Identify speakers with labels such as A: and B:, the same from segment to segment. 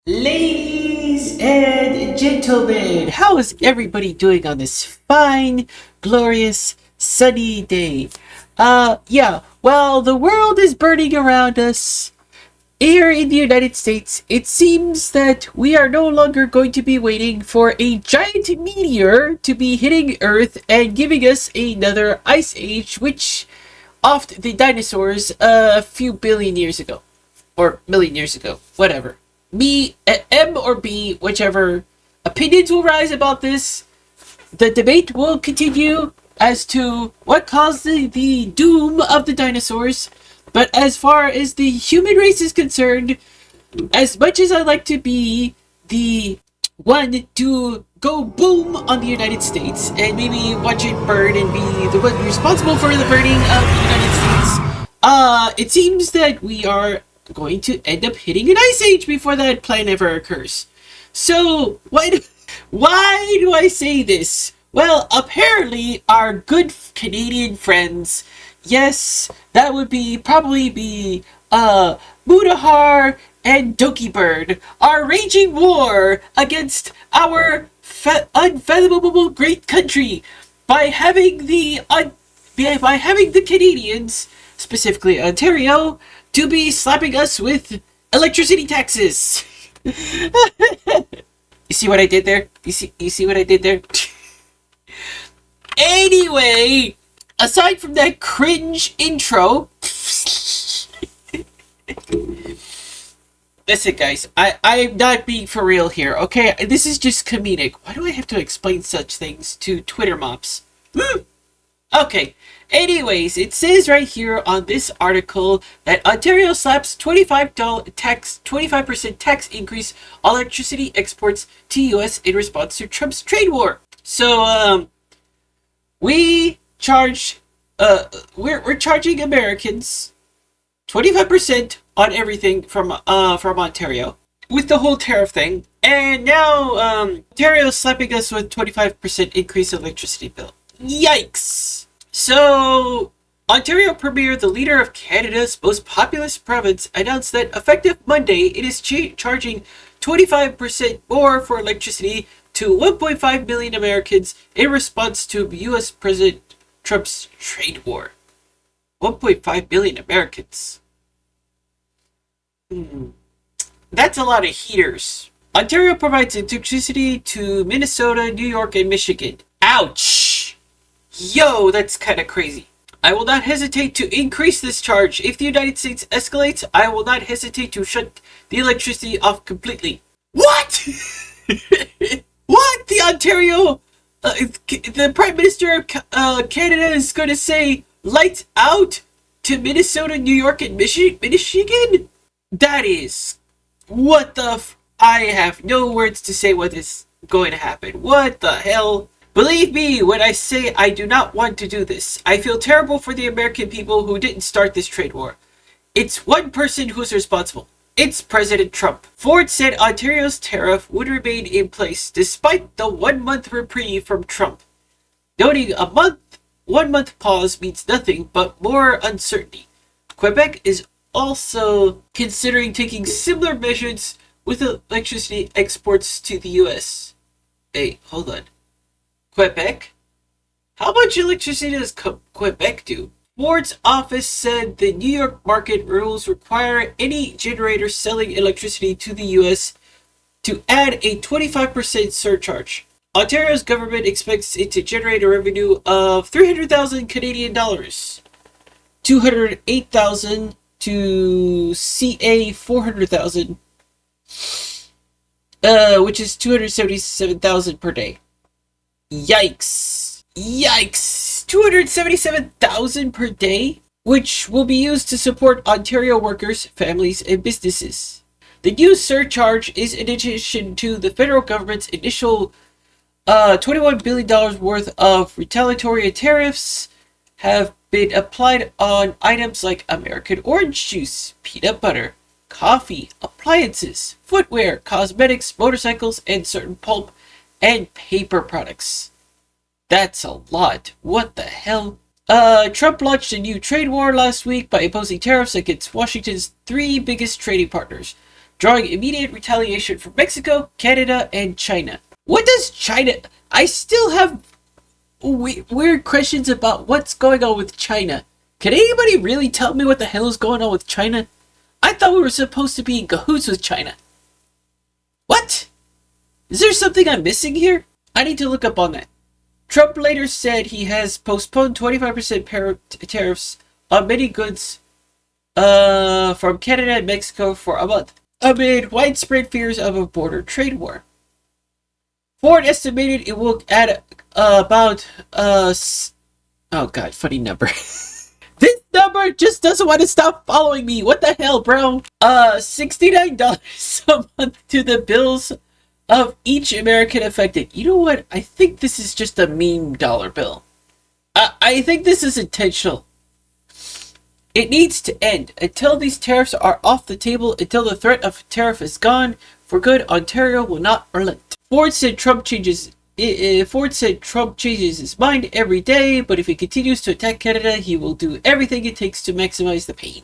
A: Ladies and gentlemen, how is everybody doing on this fine, glorious, sunny day? Well, the world is burning around us. Here in the United States, it seems that we are no longer going to be waiting for a giant meteor to be hitting Earth and giving us another ice age, which offed the dinosaurs a few billion years ago. Or million years ago, whatever. M or B, whichever opinions will rise about this. The debate will continue as to what caused the doom of the dinosaurs. But as far as the human race is concerned, as much as I like to be the one to go boom on the United States and maybe watch it burn and be the one responsible for the burning of the United States, it seems that we are going to end up hitting an ice age before that plan ever occurs. So, why do I say this? Well, apparently our good Canadian friends, yes, that would probably be Mudahar and Doki Bird, are raging war against our unfathomable great country by having the Canadians, specifically Ontario, to be slapping us with electricity taxes. You see what I did there? You see what I did there? Anyway, aside from that cringe intro, listen guys, I'm not being for real here, okay? This is just comedic. Why do I have to explain such things to Twitter mops? Okay. Anyways, it says right here on this article that Ontario slaps $25% tax increase on electricity exports to U.S. in response to Trump's trade war. So, we're charging Americans 25% on everything from Ontario with the whole tariff thing, and now Ontario's slapping us with 25% increase in electricity bill. Yikes! So, Ontario Premier, the leader of Canada's most populous province, announced that effective Monday, it is charging 25% more for electricity to 1.5 million Americans in response to U.S. President Trump's trade war. 1.5 million Americans. That's a lot of heaters. Ontario provides electricity to Minnesota, New York, and Michigan. Ouch! Yo, that's kind of crazy. I will not hesitate to increase this charge. If the United States escalates, I will not hesitate to shut the electricity off completely. What? What? The Ontario, the Prime Minister of Canada is going to say lights out to Minnesota, New York, and Michigan? That is, what the I have no words to say what is going to happen. What the hell? Believe me when I say I do not want to do this. I feel terrible for the American people who didn't start this trade war. It's one person who's responsible. It's President Trump. Ford said Ontario's tariff would remain in place despite the 1-month reprieve from Trump, noting a 1-month pause means nothing but more uncertainty. Quebec is also considering taking similar measures with electricity exports to the U.S. Hey, hold on. Quebec? How much electricity does Quebec do? Ford's office said the New York market rules require any generator selling electricity to the U.S. to add a 25% surcharge. Ontario's government expects it to generate a revenue of 300,000 Canadian dollars, 208,000 to CA 400,000, which is 277,000 per day. Yikes! 277,000 per day, which will be used to support Ontario workers, families, and businesses. The new surcharge is in addition to the federal government's initial $21 billion worth of retaliatory tariffs have been applied on items like American orange juice, peanut butter, coffee, appliances, footwear, cosmetics, motorcycles, and certain pulp and paper products. That's a lot. What the hell? Trump launched a new trade war last week by imposing tariffs against Washington's 3 biggest trading partners, drawing immediate retaliation from Mexico, Canada, and China. What does China... I still have weird questions about what's going on with China. Can anybody really tell me what the hell is going on with China? I thought we were supposed to be in cahoots with China. What? Is there something I'm missing here? I need to look up on that. Trump later said he has postponed 25% tariffs on many goods from Canada and Mexico for a month, amid widespread fears of a border trade war. Ford estimated it will add about oh god, funny number. This number just doesn't want to stop following me. What the hell, bro? $69 a month to the bills of each American affected. You know what? I think this is just a meme dollar bill. I think this is intentional. It needs to end. Until these tariffs are off the table, until the threat of tariff is gone for good, Ontario will not relent. Ford said Trump changes his mind every day, but if he continues to attack Canada, he will do everything it takes to maximize the pain.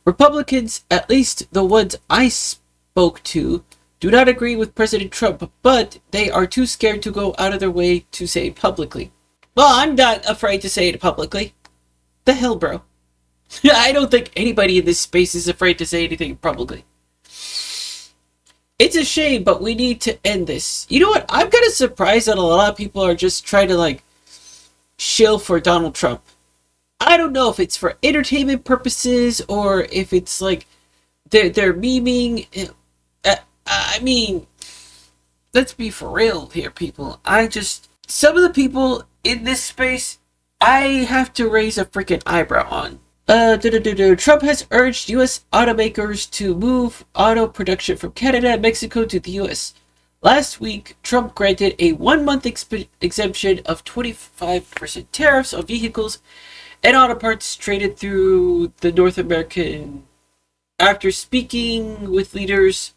A: Republicans, at least the ones I spoke to, do not agree with President Trump, but they are too scared to go out of their way to say it publicly. Well, I'm not afraid to say it publicly. The hell, bro? I don't think anybody in this space is afraid to say anything publicly. It's a shame, but we need to end this. You know what? I'm kind of surprised that a lot of people are just trying to, shill for Donald Trump. I don't know if it's for entertainment purposes or if it's, they're memeing. I mean, let's be for real here, people. Some of the people in this space, I have to raise a freaking eyebrow on. Trump has urged U.S. automakers to move auto production from Canada and Mexico to the U.S. Last week, Trump granted a 1-month exemption of 25% tariffs on vehicles and auto parts traded through the North American. After speaking with leaders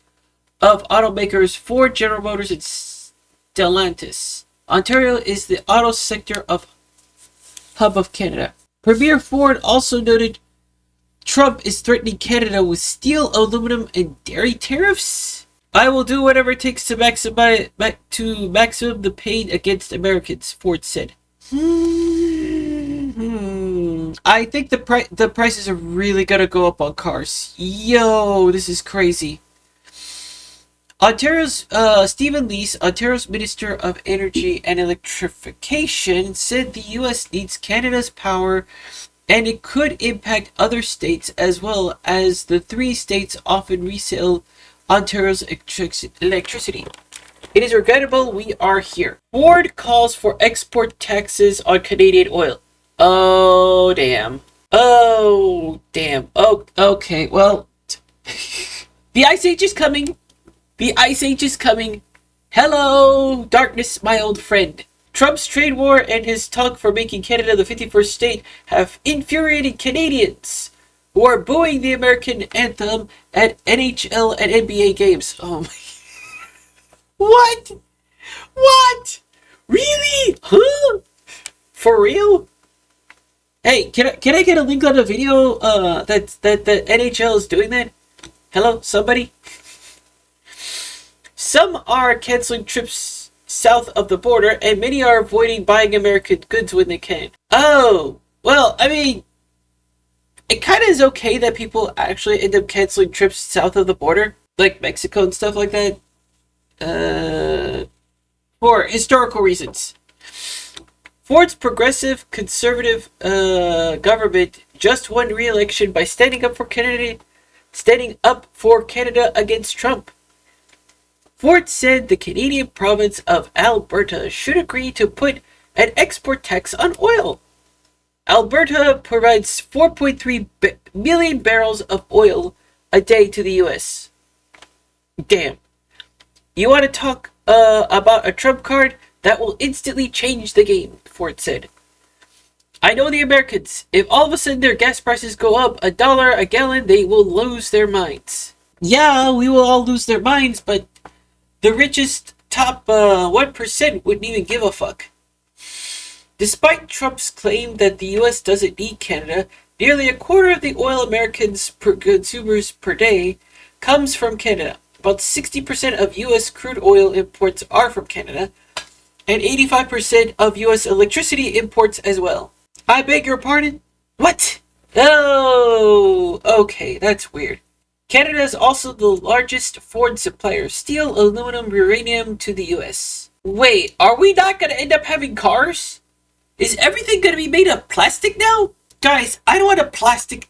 A: of automakers Ford, General Motors, and Stellantis, Ontario is the auto sector hub of Canada. Premier Ford also noted Trump is threatening Canada with steel, aluminum, and dairy tariffs. I will do whatever it takes to maximum the pain against Americans, Ford said. I think the prices are really gonna go up on cars. Yo, this is crazy. Ontario's Stephen Leese, Ontario's Minister of Energy and Electrification, said the U.S. needs Canada's power and it could impact other states as well, as the 3 states often resell Ontario's electricity. It is regrettable we are here. Ford calls for export taxes on Canadian oil. Oh, damn. Oh, damn. Oh, okay, well, the Ice Age is coming. The Ice Age is coming. Hello, darkness, my old friend. Trump's trade war and his talk for making Canada the 51st state have infuriated Canadians who are booing the American anthem at NHL and NBA games. Oh my. What? What? Really? Huh? For real? Hey, can I get a link on a video that the NHL is doing that? Hello, somebody? Some are canceling trips south of the border, and many are avoiding buying American goods when they can. Oh, well, I mean, it kind of is okay that people actually end up canceling trips south of the border, like Mexico and stuff like that, for historical reasons. Ford's progressive, conservative government just won re-election by standing up for Canada against Trump. Ford said the Canadian province of Alberta should agree to put an export tax on oil. Alberta provides 4.3 million barrels of oil a day to the U.S. Damn. You want to talk about a Trump card? That will instantly change the game, Ford said. I know the Americans. If all of a sudden their gas prices go up $1 a gallon, they will lose their minds. Yeah, we will all lose their minds, but the richest top 1% wouldn't even give a fuck. Despite Trump's claim that the U.S. doesn't need Canada, nearly a quarter of the oil Americans consumers per day comes from Canada. About 60% of U.S. crude oil imports are from Canada, and 85% of U.S. electricity imports as well. I beg your pardon? What? Oh, okay, that's weird. Canada is also the largest foreign supplier of steel, aluminum, uranium to the U.S. Wait, are we not going to end up having cars? Is everything going to be made of plastic now? Guys, I don't want a plastic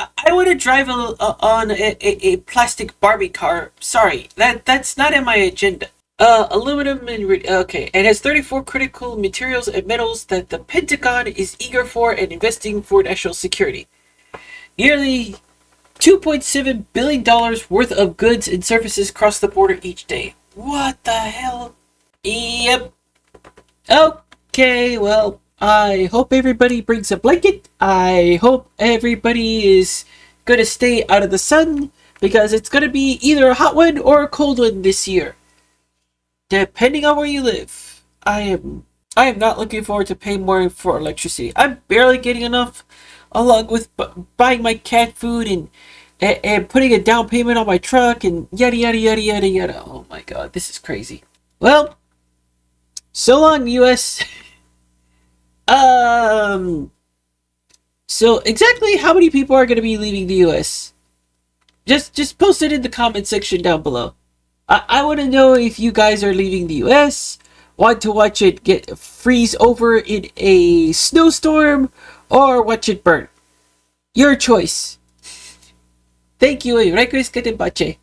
A: I want to drive on a plastic Barbie car. Sorry, that's not in my agenda. Aluminum and okay, it has 34 critical materials and metals that the Pentagon is eager for and investing for national security. Nearly $2.7 billion worth of goods and services cross the border each day. What the hell? Yep. Okay, well, I hope everybody brings a blanket. I hope everybody is gonna stay out of the sun because it's gonna be either a hot one or a cold one this year. Depending on where you live. I am not looking forward to paying more for electricity. I'm barely getting enough, along with buying my cat food and putting a down payment on my truck and yada yada yada yada yada. Oh my god, this is crazy. Well, so long, US. So exactly how many people are going to be leaving the US? Just post it in the comment section down below. I want to know if you guys are leaving the US, want to watch it freeze over in a snowstorm, or watch it burn. Your choice. Thank you. Request que te empache.